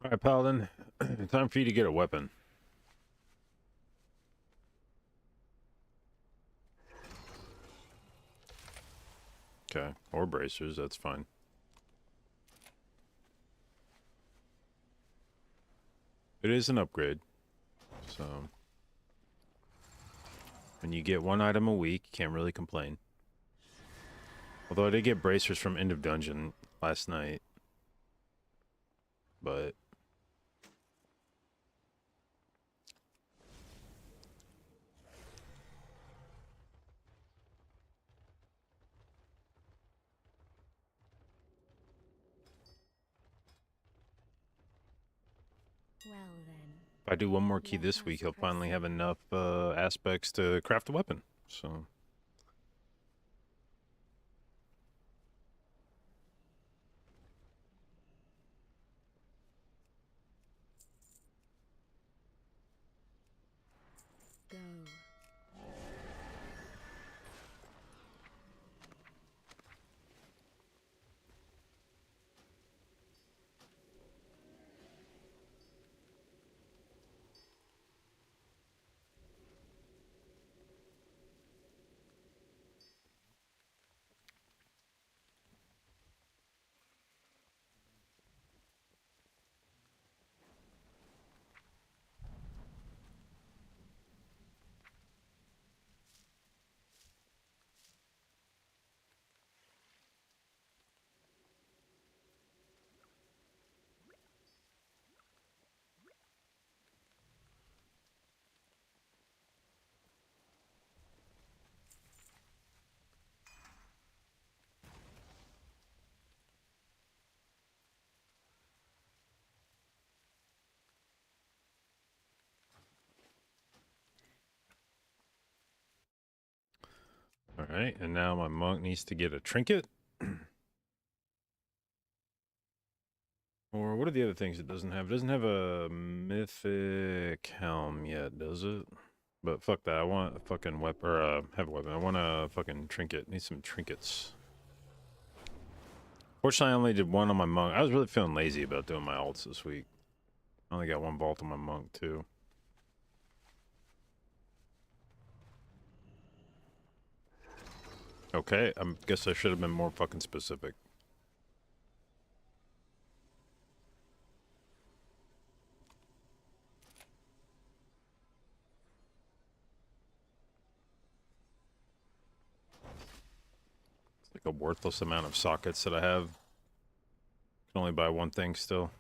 Alright, Paladin. Time for you to get a weapon. Okay, or bracers, that's fine. It is an upgrade, so... When you get one item a week, you can't really complain. Although I did get bracers from End of Dungeon last night. But... Well then. If I do one more key this week, he'll finally have enough aspects to craft a weapon. So... Go. Alright, and now my monk needs to get a trinket. Or what are the other things it doesn't have? It doesn't have a mythic helm yet, does it? But fuck that, I want a fucking weapon, or have a weapon. I want a fucking trinket. Need some trinkets. Fortunately, I only did one on my monk. I was really feeling lazy about doing my alts this week. I only got one vault on my monk, too. Okay, I guess I should have been more fucking specific. It's like a worthless amount of sockets that I have. Can only buy one thing still.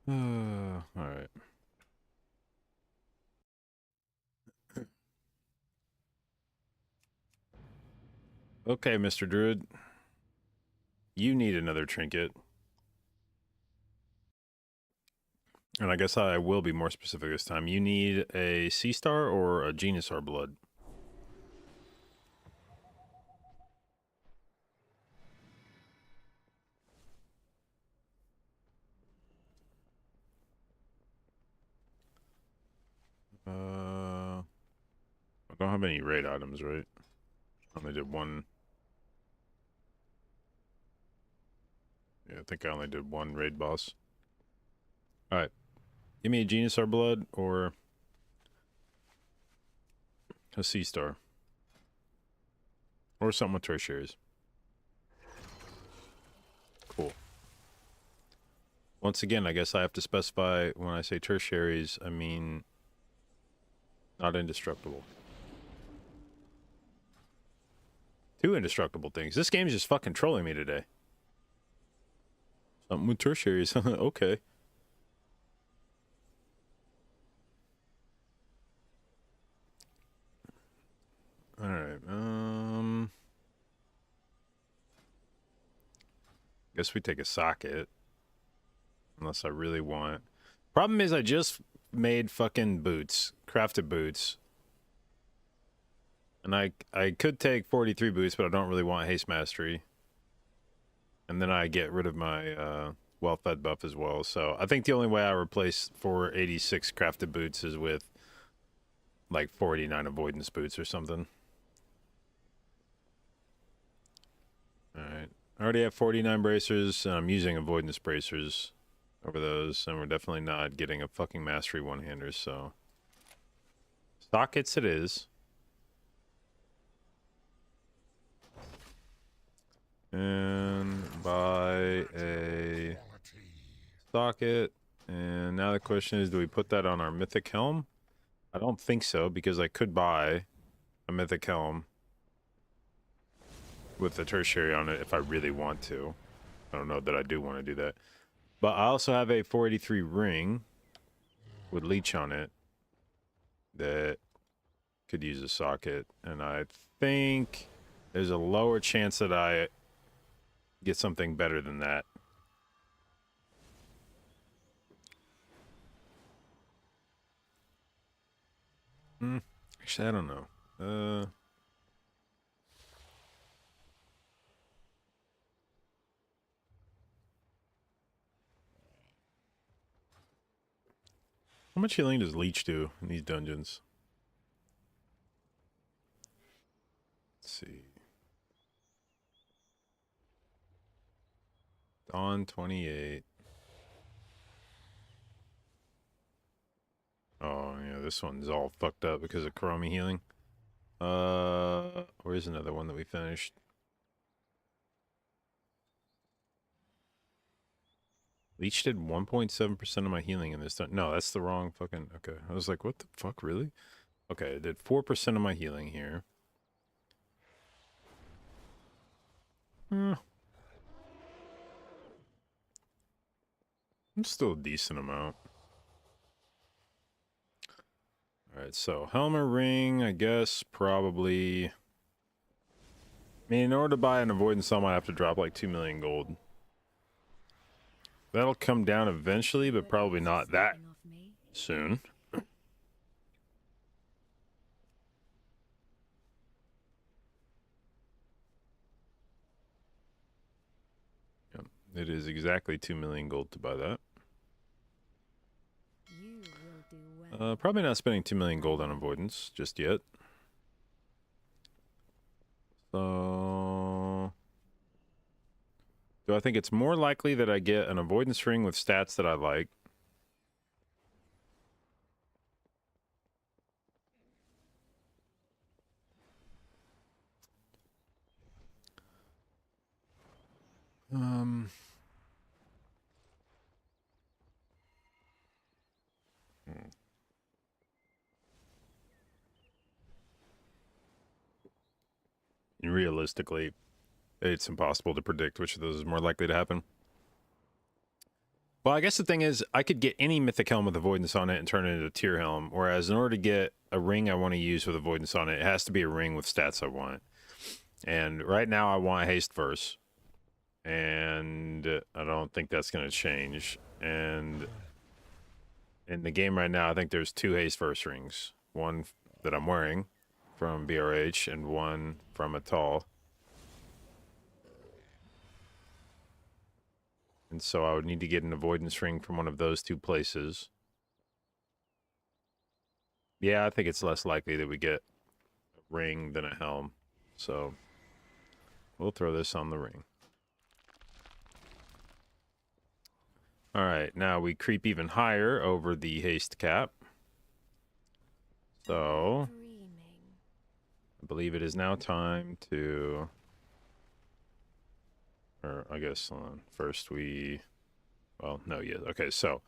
Alright. Okay, Mr. Druid. You need another trinket. And I guess I will be more specific this time. You need a Sea Star or a Genusar blood? I don't have any raid items, right? I only did one. Yeah, I think I only did one raid boss. Alright. Give me a Genusar blood or a Sea Star. Or something with tertiaries. Cool. Once again, I guess I have to specify when I say tertiaries, I mean not indestructible. Two indestructible things. This game is just fucking trolling me today. Something with tertiaries. Okay. Alright, guess we take a socket. Unless I really want. Problem is I just made fucking boots. Crafted boots. And I could take 43 boots, but I don't really want haste mastery. And then I get rid of my well-fed buff as well. So I think the only way I replace 486 crafted boots is with like 489 avoidance boots or something. Alright. already have 49 bracers, and I'm using avoidance bracers over those, and we're definitely not getting a fucking mastery one-hander, so... Sockets it is. And buy a socket. And now the question is, do we put that on our mythic helm? I don't think so, because I could buy a mythic helm with the tertiary on it if I really want to. I don't know that I do want to do that. But I also have a 483 ring with leech on it that could use a socket. And I think there's a lower chance that I get something better than that. Actually, I don't know. How much healing does leech do in these dungeons? Let's see. Dawn 28. Oh, yeah, this one's all fucked up because of Karami healing. Where's another one that we finished? Leech did 1.7% of my healing in this. No, that's the wrong fucking... Okay, I was like, what the fuck, really? Okay, it did 4% of my healing here. It's still a decent amount. Alright, so Helmer ring, I guess, probably... I mean, in order to buy an avoidance helm, I have to drop like 2 million gold. That'll come down eventually, but probably not that soon. Yep, it is exactly 2 million gold to buy that. Probably not spending 2 million gold on avoidance just yet. So... do I think it's more likely that I get an avoidance ring with stats that I like? Realistically, it's impossible to predict which of those is more likely to happen. Well, I guess the thing is, I could get any mythic helm with avoidance on it and turn it into a tier helm, whereas in order to get a ring I want to use with avoidance on it, it has to be a ring with stats I want. And right now I want haste verse. And I don't think that's going to change. And in the game right now, I think there's 2 haste verse rings. One that I'm wearing from BRH and one from Atal. And so I would need to get an avoidance ring from one of those 2 places. Yeah, I think it's less likely that we get a ring than a helm. So we'll throw this on the ring. All right, now we creep even higher over the haste cap. So I believe it is now time to... or I guess first we... well, no, yeah. Okay, so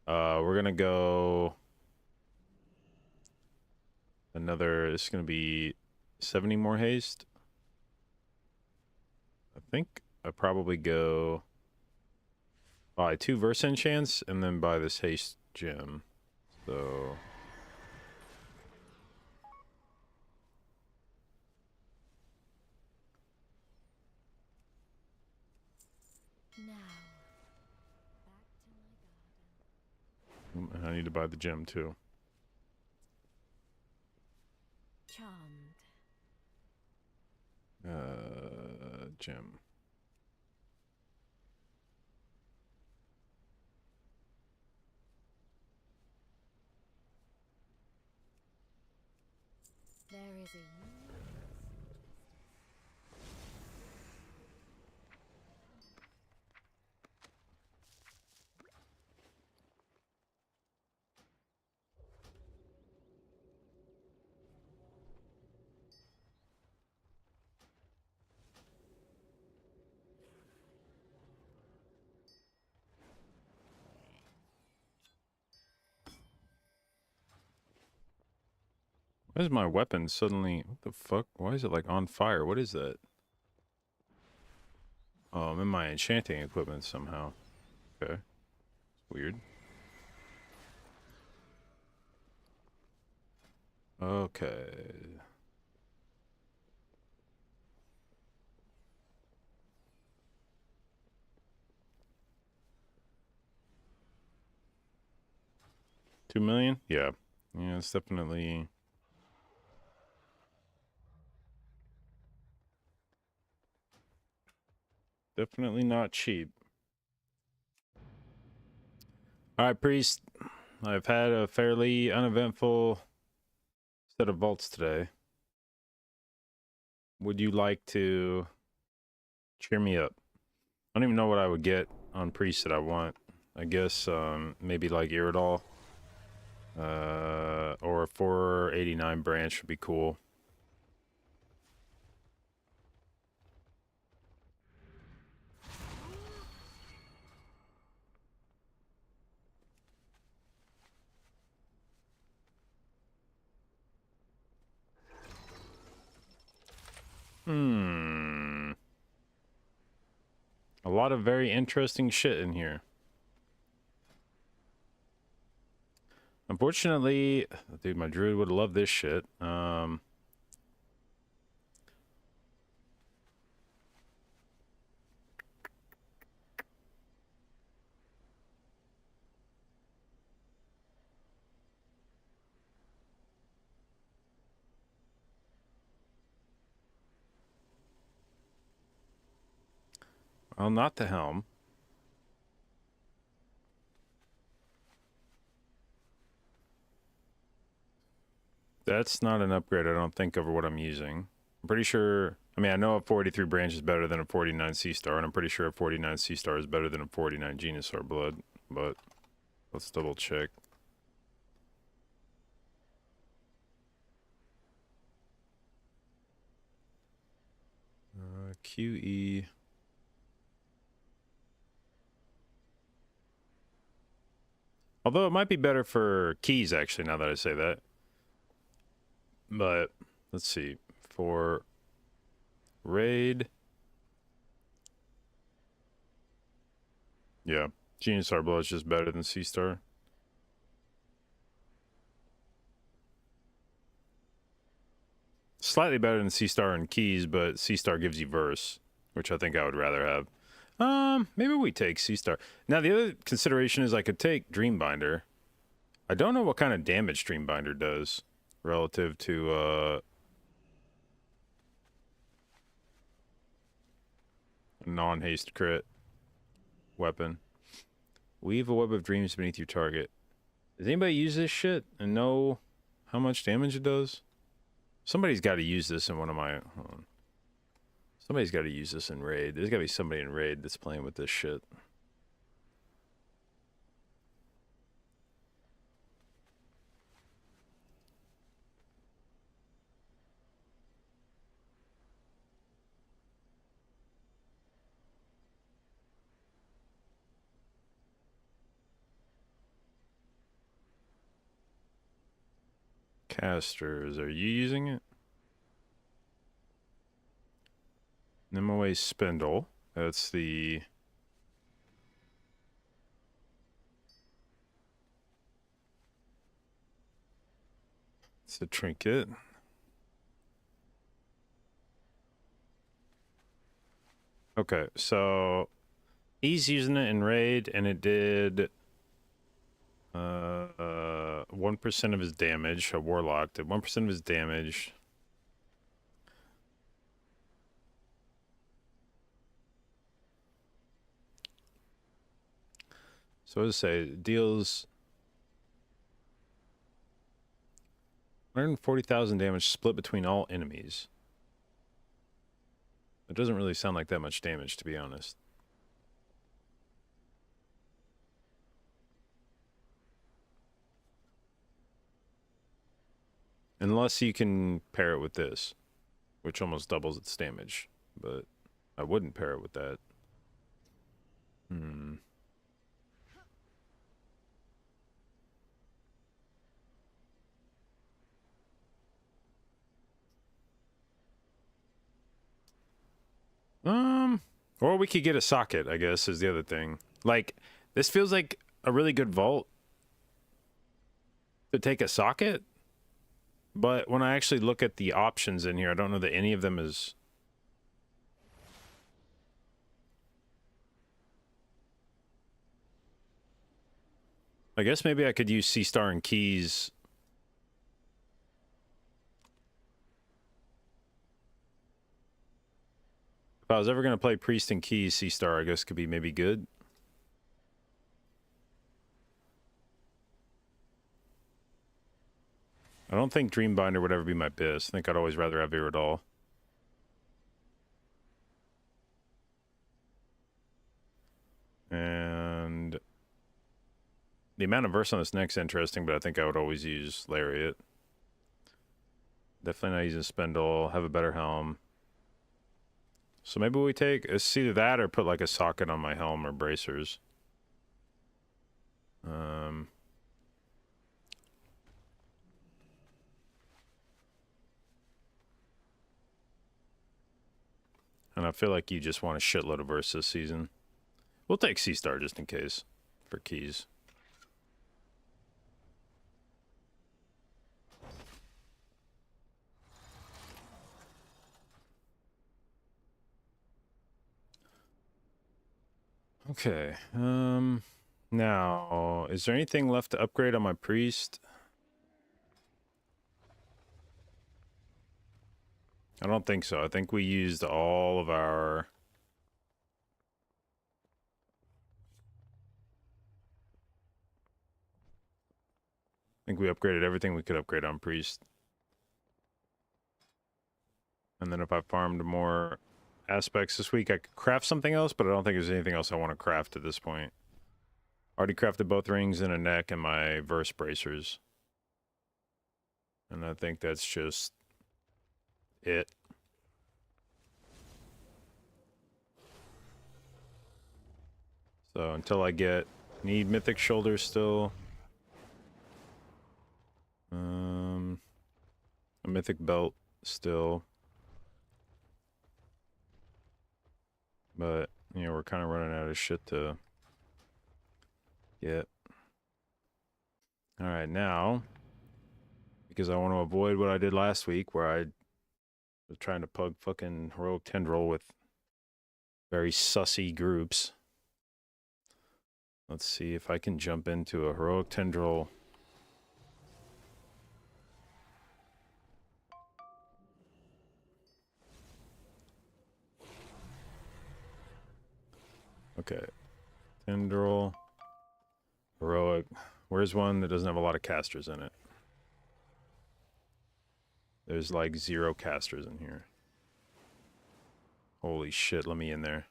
we're going to go... another... it's going to be 70 more haste. I think I probably go... buy 2 verse enchants and then buy this haste gem. So... and I need to buy the gem too. Charmed. Gem. There is a Why is my weapon suddenly... What the fuck? Why is it like on fire? What is that? Oh, I'm in my enchanting equipment somehow. Okay. Weird. Okay. $2 million? Yeah. Yeah, it's definitely... Definitely not cheap. Alright, Priest. I've had a fairly uneventful set of vaults today. Would you like to cheer me up? I don't even know what I would get on Priest that I want. I guess maybe like Iridol. Or a 489 branch would be cool. A lot of very interesting shit in here. Unfortunately, dude, my Druid would love this shit. Well, not the helm. That's not an upgrade, I don't think, over what I'm using. I'm pretty sure... I mean, I know a 43 branch is better than a 49 sea star, and I'm pretty sure a 49 sea star is better than a 49 Venusaur blood, but let's double check. QE... Although it might be better for keys, actually, now that I say that. But, let's see. For raid... Yeah, Venusaur blood is just better than sea star. Slightly better than sea star and keys, but sea star gives you verse, which I think I would rather have. Maybe we take sea star. Now the other consideration is I could take Dreambinder. I don't know what kind of damage Dreambinder does relative to non-haste crit weapon. Weave a web of dreams beneath your target. Does anybody use this shit and know how much damage it does? Somebody's got to use this in one of my... Hold on. Somebody's got to use this in raid. There's got to be somebody in raid that's playing with this shit. Casters, are you using it? Nimue Spindle. That's the... It's a trinket. Okay, so he's using it in raid, and it did 1% of his damage. A warlock did 1% of his damage. So as I say, it deals 140,000 damage split between all enemies. It doesn't really sound like that much damage, to be honest. Unless you can pair it with this, which almost doubles its damage. But I wouldn't pair it with that. Or we could get a socket, I guess, is the other thing. Like, this feels like a really good vault to take a socket. But when I actually look at the options in here, I don't know that any of them is... I guess maybe I could use Sea Star and Keys. If I was ever going to play Priest and Keys, Sea Star, I guess, could be maybe good. I don't think Dreambinder would ever be my best. I think I'd always rather have Iridol. And the amount of verse on this neck's interesting, but I think I would always use Lariat. Definitely not using Spindle. Have a better helm. So maybe we take... It's either that or put like a socket on my helm or bracers. And I feel like you just want a shitload of verse this season. We'll take Sea Star just in case for Keys. Okay. Now, is there anything left to upgrade on my priest? I don't think so. I think we used all of our... I think we upgraded everything we could upgrade on priest. And then if I farmed more aspects this week, I could craft something else, but I don't think there's anything else I want to craft at this point. Already crafted both rings and a neck and my verse bracers. And I think that's just it. So until I get... Need mythic shoulders still. A mythic belt still. But, you know, we're kind of running out of shit to get. Alright, now, because I want to avoid what I did last week, where I was trying to pug fucking Heroic Tendril with very sussy groups. Let's see if I can jump into a Heroic Tendril. Okay. Tendril. Heroic. Where's one that doesn't have a lot of casters in it? There's like 0 casters in here. Holy shit, let me in there.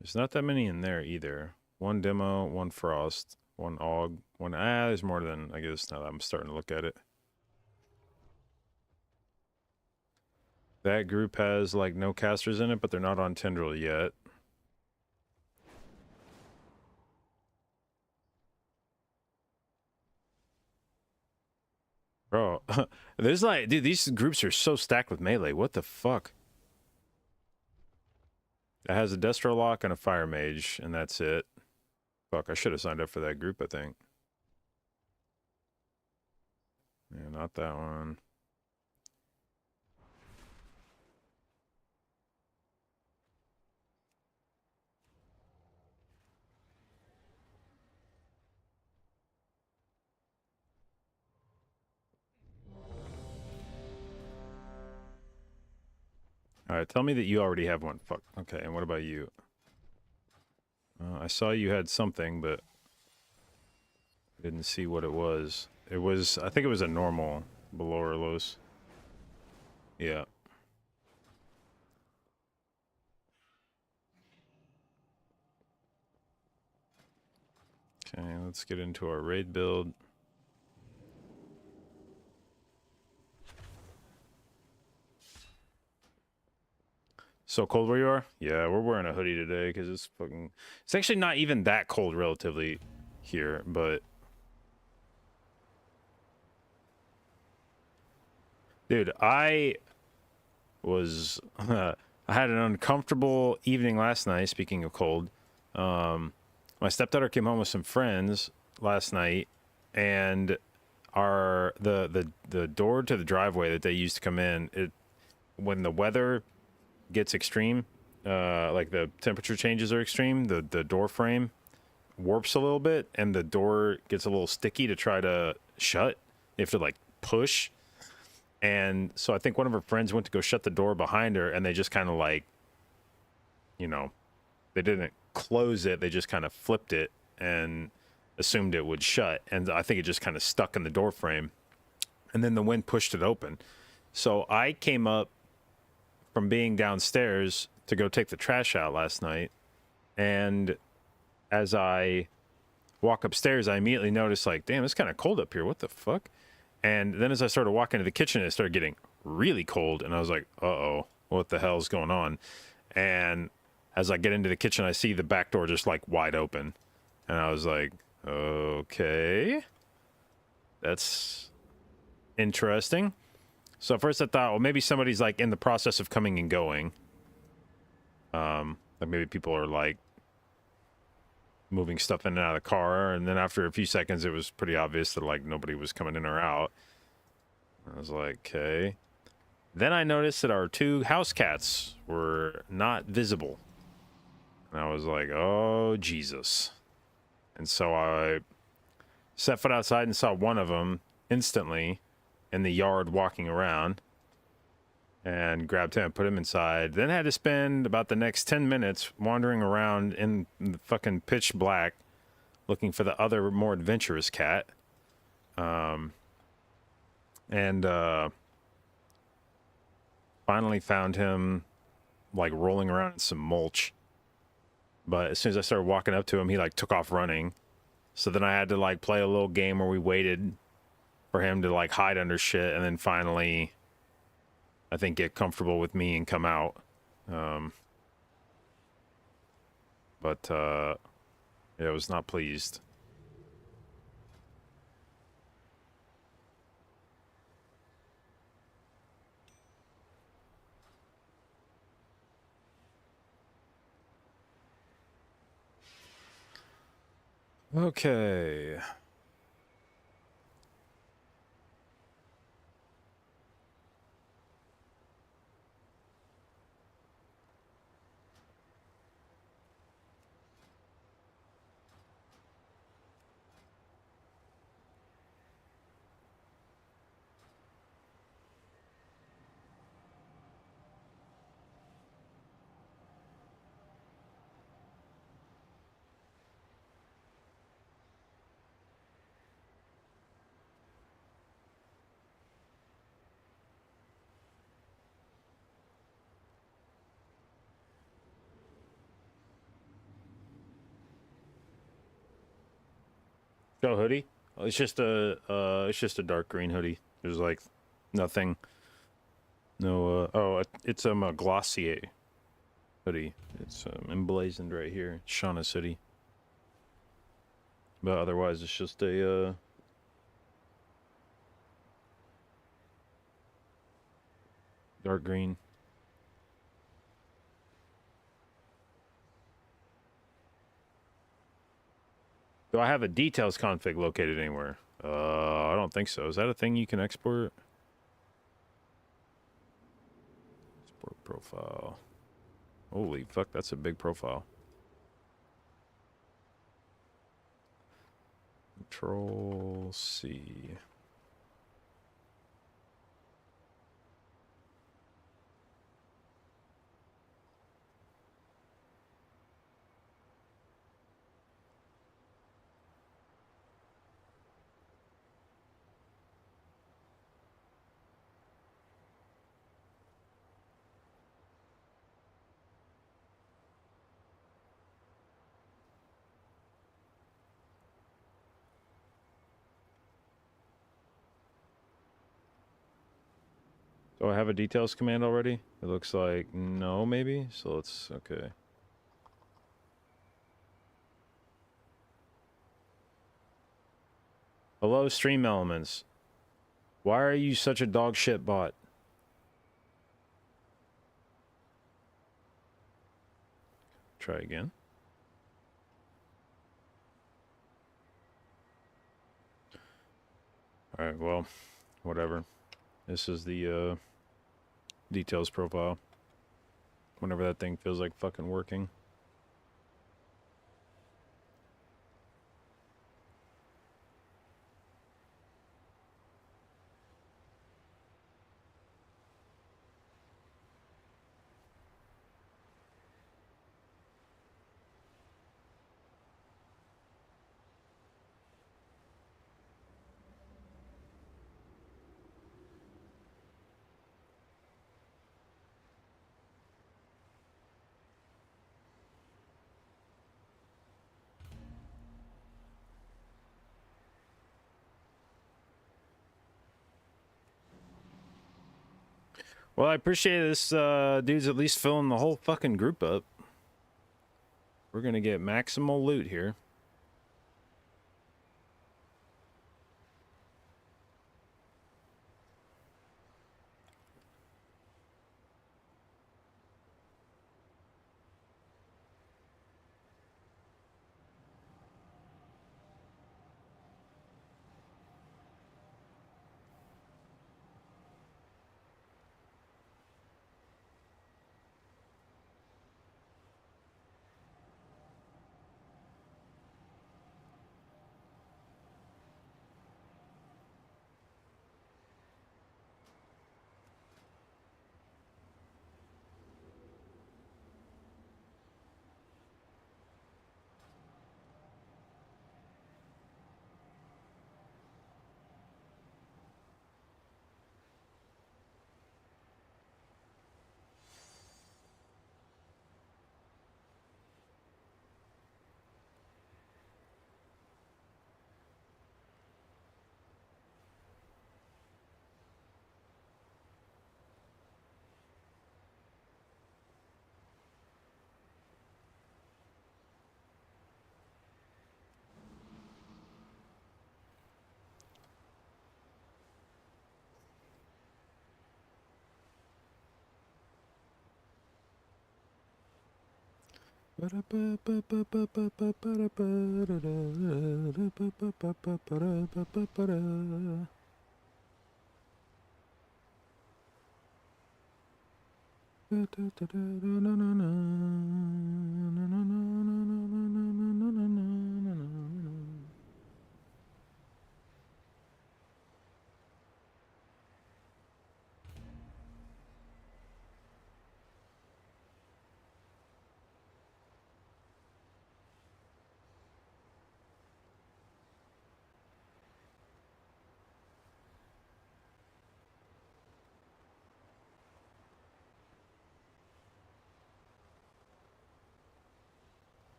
There's not that many in there either. 1 demo, 1 frost, 1 aug, 1... there's more than, I guess, now that I'm starting to look at it. That group has, like, no casters in it, but they're not on Tendril yet. Bro, there's like... Dude, these groups are so stacked with melee. What the fuck? It has a Destro Lock and a Fire Mage, and that's it. Fuck, I should have signed up for that group, I think. Yeah, not that one. Alright, tell me that you already have one. Fuck. Okay, and what about you? I saw you had something, but I didn't see what it was. It was... I think it was a normal Belorlos. Yeah. Okay, let's get into our raid build. So cold where you are? Yeah, we're wearing a hoodie today because it's actually not even that cold relatively here, but dude, I was I had an uncomfortable evening last night. Speaking of cold, my stepdaughter came home with some friends last night, and the door to the driveway that they used to come in, it when the weather gets extreme, like the temperature changes are extreme, the door frame warps a little bit, and the door gets a little sticky to try to shut. You have to like push. And so I think one of her friends went to go shut the door behind her, and they just kind of like, they didn't close it. They just kind of flipped it and assumed it would shut. And I think it just kind of stuck in the door frame. And then the wind pushed it open. So I came up from being downstairs to go take the trash out last night. And as I walk upstairs, I immediately noticed, like, damn, it's kind of cold up here. What the fuck? And then as I started walking to the kitchen, it started getting really cold. And I was like, uh-oh, what the hell's going on? And as I get into the kitchen, I see the back door just like wide open. And I was like, okay, that's interesting. So at first I thought, well, maybe somebody's like in the process of coming and going. Like maybe people are like moving stuff in and out of the car. And then after a few seconds, it was pretty obvious that like nobody was coming in or out. I was like, okay. Then I noticed that our 2 house cats were not visible. And I was like, oh, Jesus. And so I set foot outside and saw one of them instantly in the yard walking around, and grabbed him and put him inside. Then had to spend about the next 10 minutes wandering around in the fucking pitch black looking for the other more adventurous cat. And finally found him like rolling around in some mulch. But as soon as I started walking up to him, he like took off running. So then I had to like play a little game where we waited for him to like hide under shit, and then finally I think get comfortable with me and come out. But yeah, I was not pleased. Okay. Go hoodie. Oh, it's just a dark green hoodie. There's like nothing. No. It's a Glossier hoodie. It's emblazoned right here. Shauna's hoodie. But otherwise, it's just a dark green. Do I have a details config located anywhere? I don't think so. Is that a thing you can export? Export profile. Holy fuck, that's a big profile. Control C. Do I have a details command already? It looks like no, maybe. So let's, okay. Hello, stream elements. Why are you such a dog shit bot? Try again. Alright, well, whatever. This is the details profile. Whenever that thing feels like fucking working. Well, I appreciate this dude's at least filling the whole fucking group up. We're gonna get maximal loot here.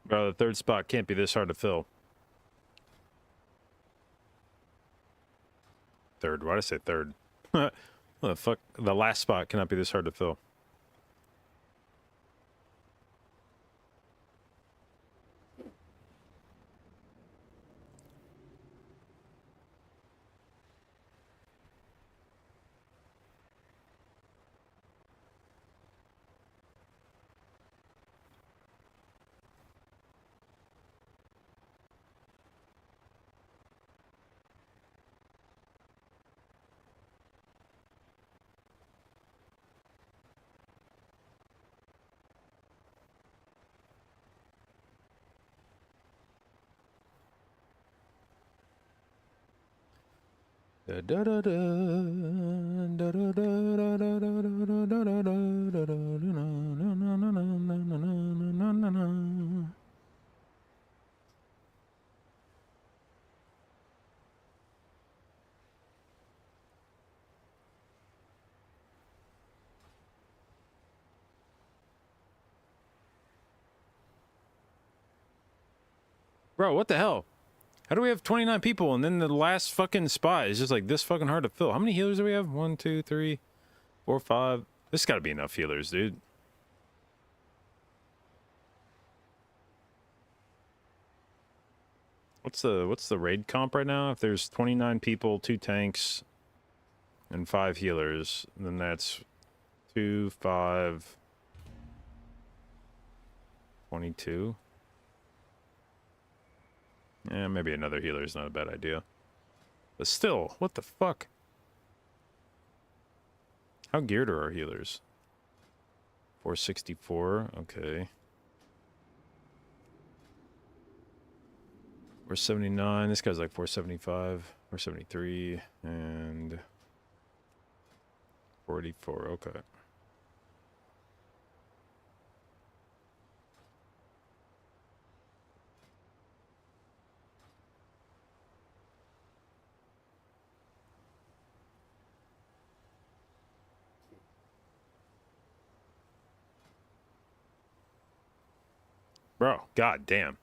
Bro, the third spot can't be this hard to fill. Third, why'd I say third? What the fuck? The last spot cannot be this hard to fill. Bro, what the hell? How do we have 29 people and then the last fucking spot is just like this fucking hard to fill? How many healers do we have? 1, 2, 3, 4, 5. This got to be enough healers, dude. What's the raid comp right now? If there's 29 people, 2 tanks, and 5 healers, then that's 2, 5, 22. Yeah, maybe another healer is not a bad idea. But still, what the fuck? How geared are our healers? 464, okay. 479, this guy's like 475, 473, and 44, okay. Bro, god damn.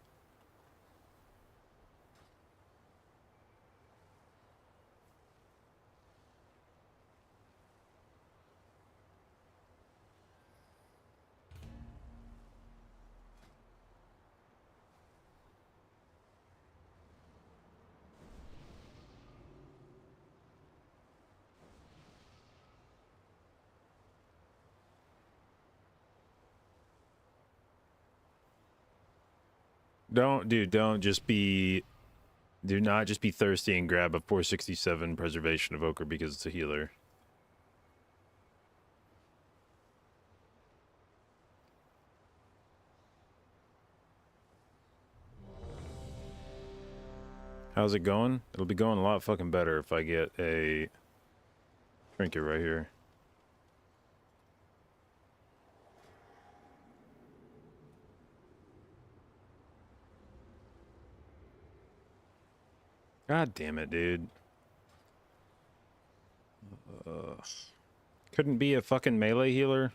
Do not just be thirsty and grab a 467 Preservation Evoker because it's a healer. How's it going? It'll be going a lot fucking better if I get a trinket right here. God damn it, dude. Couldn't be a fucking melee healer?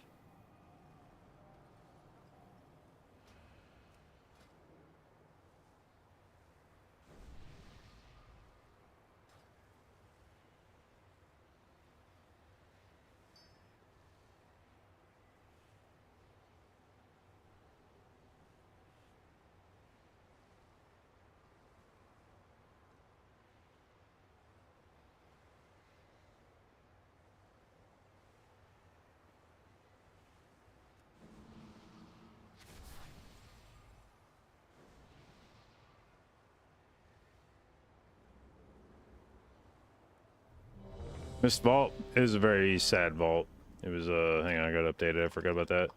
This vault is a very sad vault. It was, hang on, I got updated. I forgot about that.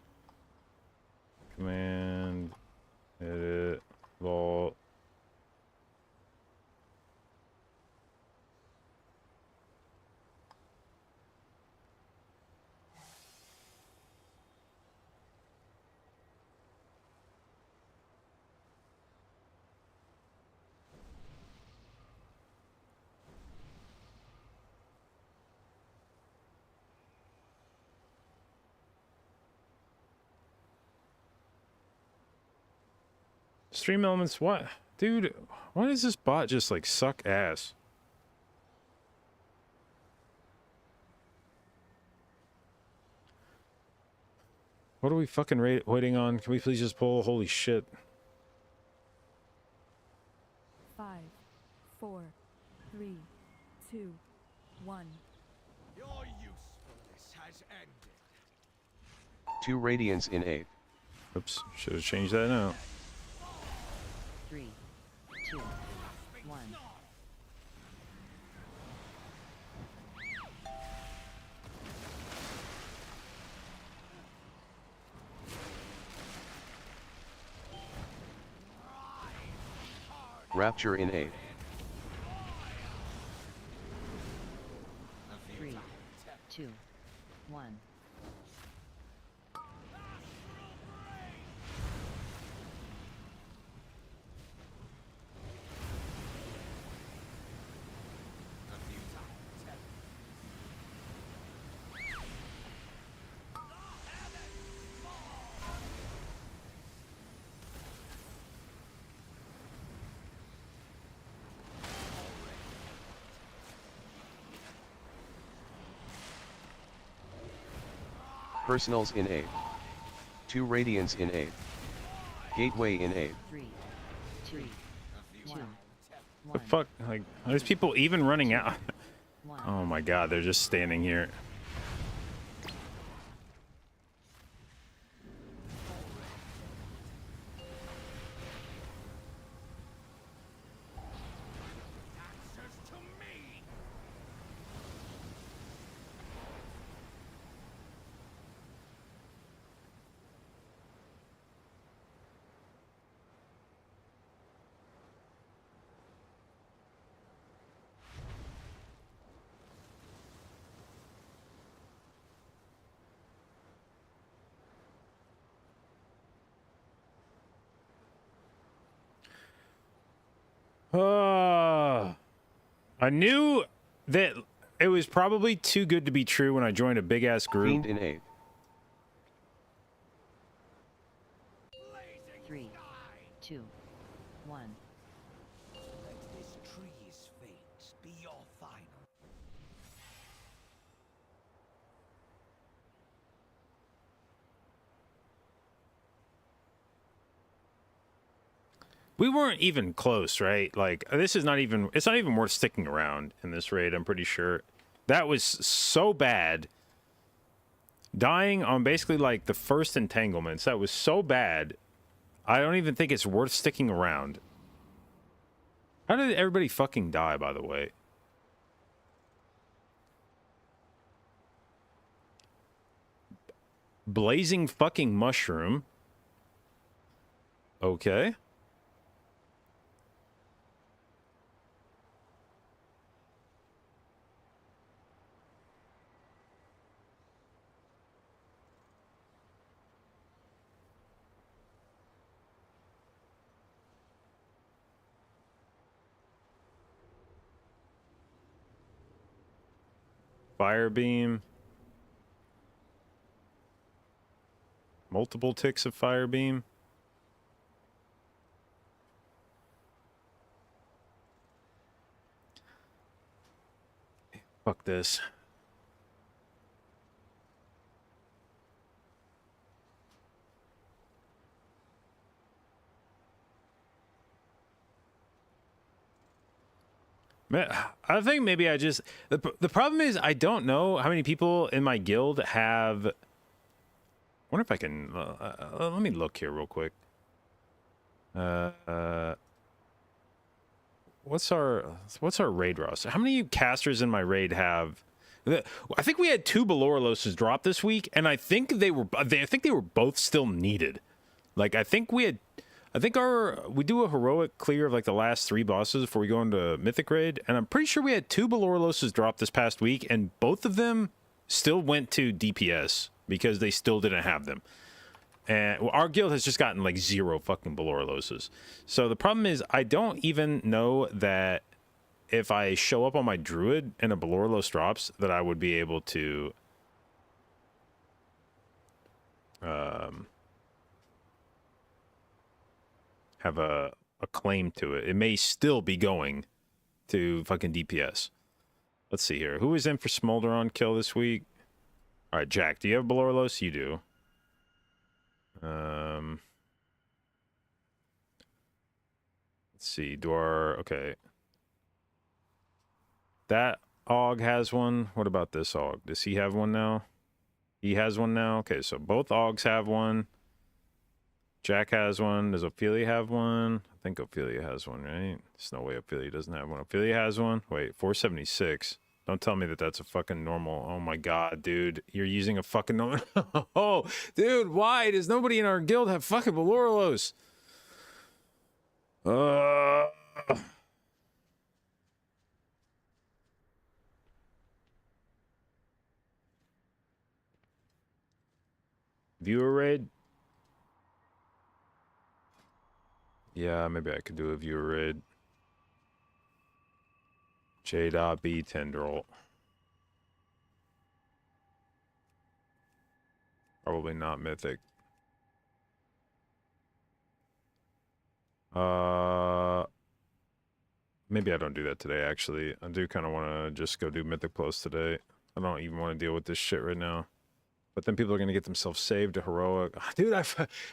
Command, edit, vault. Stream elements, what? Dude, why does this bot just like suck ass? What are we fucking waiting on? Can we please just pull? Holy shit. 5, 4, 3, 2, 1. Your usefulness has ended. 2 radiance in 8. Oops, should have changed that now. 3, 2, 1. Rapture in 8. 3, 2, 1. Personals in A. 2 Radiance in A. Gateway in A. 3, 2, 1, The fuck? Like, are these people even running out? 1. Oh my god, they're just standing here. Answers to me. I knew that it was probably too good to be true when I joined a big ass group. Fiend in A. 3, 2, 1. Let this tree's fate be your final. We weren't even close, right? Like, this is not even, it's not even worth sticking around in this raid, I'm pretty sure. That was so bad. Dying on basically like the first entanglements, that was so bad. I don't even think it's worth sticking around. How did everybody fucking die, by the way? Blazing fucking mushroom. Okay. Fire beam. Multiple ticks of fire beam. Fuck this. I think maybe I just the problem is I don't know how many people in my guild have. I wonder if I can let me look here real quick. What's our raid roster? How many casters in my raid have? I think we had 2 Belorloses drop this week, and I think they were both still needed. Like I think we do a heroic clear of like the last 3 bosses before we go into Mythic raid, and I'm pretty sure we had 2 Belorloses drop this past week, and both of them still went to DPS because they still didn't have them. And our guild has just gotten like 0 fucking Belorloses. So the problem is I don't even know that if I show up on my Druid and a Belorlos drops that I would be able to have a claim to it. It may still be going to fucking DPS. Let's see here. Who is in for Smolderon kill this week? All right, Jack, do you have Belorlos? You do. Let's see. Okay. That Og has one. What about this Og? Does he have one now? He has one now. Okay, so both Ogs have one. Jack has one. Does Ophelia have one? I think Ophelia has one, right? There's no way Ophelia doesn't have one. Ophelia has one. Wait, 476. Don't tell me that that's a fucking normal. Oh my god, dude. You're using a fucking normal. Oh, dude, why does nobody in our guild have fucking Belorlos? Viewer raid? Yeah, maybe I could do a viewer raid. J.B tendril. Probably not mythic. Maybe I don't do that today, actually. I do kind of want to just go do Mythic Plus today. I don't even want to deal with this shit right now. But then people are gonna get themselves saved to heroic. Dude,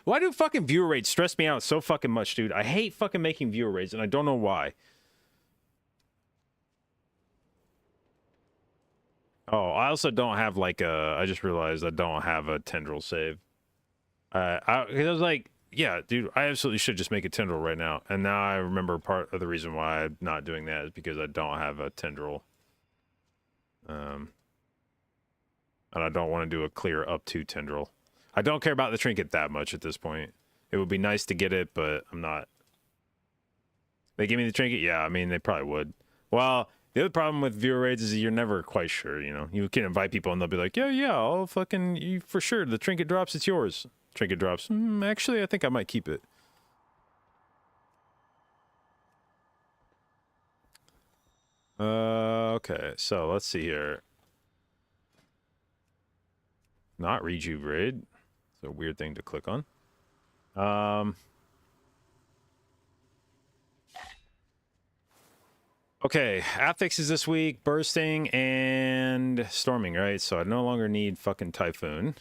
why do fucking viewer rates stress me out so fucking much, dude? I hate fucking making viewer rates, and I don't know why. Oh, I also don't have like a. I just realized I don't have a tendril save. Cause I was like, yeah, dude, I absolutely should just make a tendril right now. And now I remember part of the reason why I'm not doing that is because I don't have a tendril. And I don't want to do a clear up to tendril. I don't care about the trinket that much at this point. It would be nice to get it, but I'm not. They give me the trinket? Yeah, I mean, they probably would. Well, the other problem with viewer raids is you're never quite sure, you know? You can invite people and they'll be like, yeah, I'll fucking, you, for sure, the trinket drops, it's yours. Trinket drops. Actually, I think I might keep it. Okay, so let's see here. Not rejuve raid. It's a weird thing to click on. Okay, affixes this week, bursting and storming, right? So I no longer need fucking Typhoon.